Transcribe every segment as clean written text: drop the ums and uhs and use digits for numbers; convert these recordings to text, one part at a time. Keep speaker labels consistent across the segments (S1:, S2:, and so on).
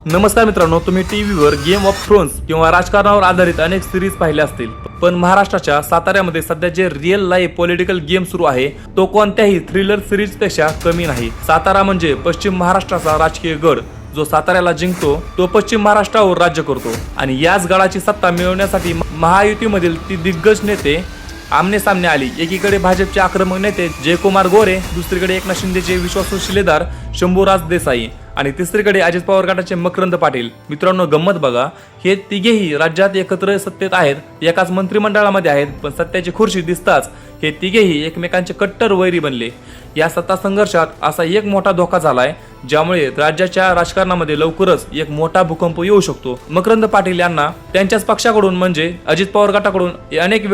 S1: नमस्कार मित्रांनो, तुम्ही टीव्हीवर गेम ऑफ थ्रोन्स किंवा राजकारणावर आधारित अनेक सिरीज पाहिल्या असतील, पण महाराष्ट्राच्या साताऱ्यामध्ये सध्या जे रिअल लाईफ पॉलिटिकल गेम सुरू आहे तो कोणत्याही थ्रिलर सिरीज पेक्षा कमी नाही। सातारा म्हणजे पश्चिम महाराष्ट्राचा राजकीय गड, जो साताऱ्याला जिंकतो तो पश्चिम महाराष्ट्रावर राज्य करतो आणि याच गडाची सत्ता मिळवण्यासाठी महायुतीमधील ती दिग्गज नेते आमने सामने आली। एकीकडे भाजपचे आक्रमक नेते जयकुमार गोरे, दुसरीकडे एकनाथ शिंदेचे विश्वासू शिलेदार शंभूराज देसाई आणि तिसरीकडे अजित पवार गटाचे मकरंद पाटील। मित्रांनो, गंमत बघा, हे तिघेही राज्यात एकत्र सत्तेत आहेत, एकाच मंत्रिमंडळामध्ये आहेत, पण सत्याची खुर्ची दिसताच हे तिघेही एकमेकांचे कट्टर वैरी बनले। या सत्ता संघर्षात असा एक मोठा धोका झालाय ज्यामुळे राज्याच्या राजकारणामध्ये लवकरच एक मोठा भूकंप येऊ शकतो। मकरंद पाटील यांना त्यांच्याच पक्षाकडून म्हणजे अजित पवार गटाकडून अनेक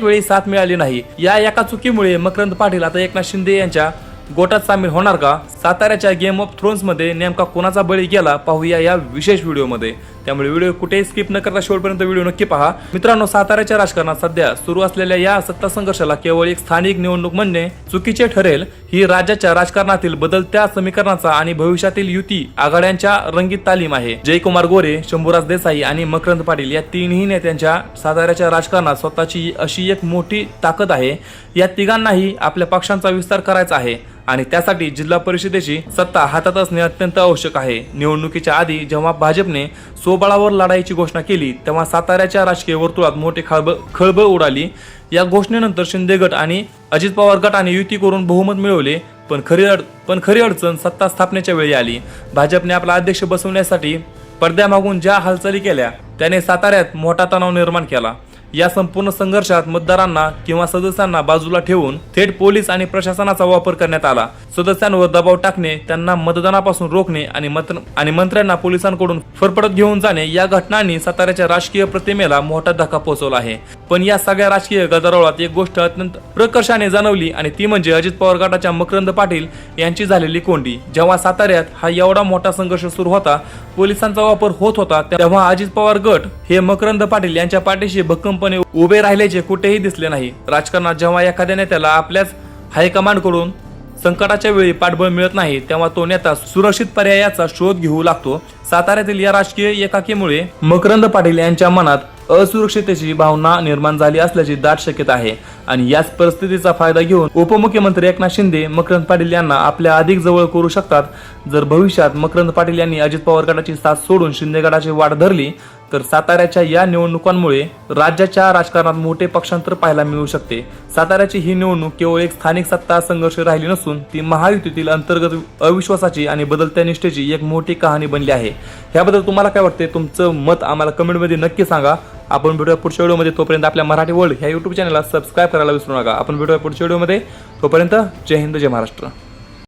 S1: वेळी साथ मिळाली नाही। या एका चुकीमुळे मकरंद पाटील आता एकनाथ शिंदे यांच्या गोटात सामील होणार का? साताऱ्याच्या गेम ऑफ थ्रोन्स मध्ये नेमका कोणाचा बळी गेला पाहूया या विशेष व्हिडिओमध्ये। त्यामुळे व्हिडिओ कुठेही स्किप न करता शेवटपर्यंत व्हिडिओ नक्की पहा। मित्रांनो, साताऱ्याच्या राजकारणात सध्या सुरू असलेल्या या सत्ता संघर्षाला केवळ एक स्थानिक निवडणूक म्हणणे चुकीचे ठरेल। ही राज्याच्या राजकारणातील बदलत्या समीकरणाचा आणि भविष्यातील युती आघाड्यांच्या रंगीत तालीम आहे। जयकुमार गोरे, शंभूराज देसाई आणि मकरंद पाटील या तीनही नेत्यांच्या साताऱ्याच्या राजकारणात स्वतःची अशी एक मोठी ताकद आहे। या तिघांनाही आपल्या पक्षांचा विस्तार करायचा आहे आणि त्यासाठी जिल्हा परिषदेची सत्ता हातात असणे अत्यंत आवश्यक आहे। निवडणुकीच्या आधी जेव्हा भाजपने स्वबळावर लढाईची घोषणा केली तेव्हा साताऱ्याच्या राजकीय वर्तुळात मोठी खळबळ उडाली। या घोषणेनंतर शिंदे गट आणि अजित पवार गटाने युती करून बहुमत मिळवले, पण खरी अडचण सत्ता स्थापनेच्या वेळी आली। भाजपने आपला अध्यक्ष बसवण्यासाठी पडद्यामागून ज्या हालचाली केल्या त्याने साताऱ्यात मोठा तणाव निर्माण केला। या संपूर्ण संघर्षात मतदारांना किंवा सदस्यांना बाजूला ठेवून थेट पोलीस आणि प्रशासनाचा वापर करण्यात आला। सदस्यांवर दबाव टाकणे, त्यांना मतदानापासून रोखणे आणि मंत्र्यांना पोलिसांकडून फरफटत घेऊन जाणे या घटनांनी साताऱ्याच्या राजकीय प्रतिमेला मोठा धक्का पोहोचवला आहे। पण या सगळ्या राजकीय गदारोळात एक गोष्ट अत्यंत प्रकर्षाने जाणवली आणि ती म्हणजे अजित पवार गटाच्या मकरंद पाटील यांची झालेली कोंडी। जेव्हा साताऱ्यात हा एवढा मोठा संघर्ष सुरू होता, पोलिसांचा वापर होत होता, तेव्हा अजित पवार गट हे मकरंद पाटील यांच्या पाठीशी भक्कमपणे उभे राहिल्याचे कुठेही दिसले नाही। राजकारणात जेव्हा एखाद्या नेत्याला आपल्याच हायकमांड कडून संकटाच्या वेळी पाठबळ मिळत नाही तेव्हा तो नेता सुरक्षित पर्यायाचा शोध घेऊ लागतो। साताऱ्यातील या राजकीय एकाकीमुळे मकरंद पाटील यांच्या मनात असुरक्षिततेची भावना निर्माण झाली असल्याची दाट शक्यता आहे आणि याच परिस्थितीचा फायदा घेऊन उपमुख्यमंत्री एकनाथ शिंदे मकरंद पाटील यांना आपल्या अधिक जवळ करू शकतात। जर भविष्यात मकरंद पाटील यांनी अजित पवार गटाची साथ सोडून शिंदे गटाची वाट धरली तर साताऱ्याच्या या निवडणुकांमुळे राज्याच्या राजकारणात मोठे पक्षांतर पाहायला मिळू शकते। साताऱ्याची ही निवडणूक केवळ एक स्थानिक सत्ता संघर्ष राहिली नसून ती महायुतीतील अंतर्गत अविश्वासाची आणि बदलत्या निष्ठेची एक मोठी कहाणी बनली आहे। याबद्दल तुम्हाला काय वाटते? तुमचं मत आम्हाला कमेंटमध्ये नक्की सांगा। आपण भेटूया पुढच्या व्हिडिओमध्ये, तोपर्यंत आपल्या मराठी वर्ल्ड ह्या YouTube चॅनलला सबस्क्राईब करायला विसरू नका। आपण भेटूया पुढच्या व्हिडिओमध्ये, तोपर्यंत जय हिंद, जय महाराष्ट्र।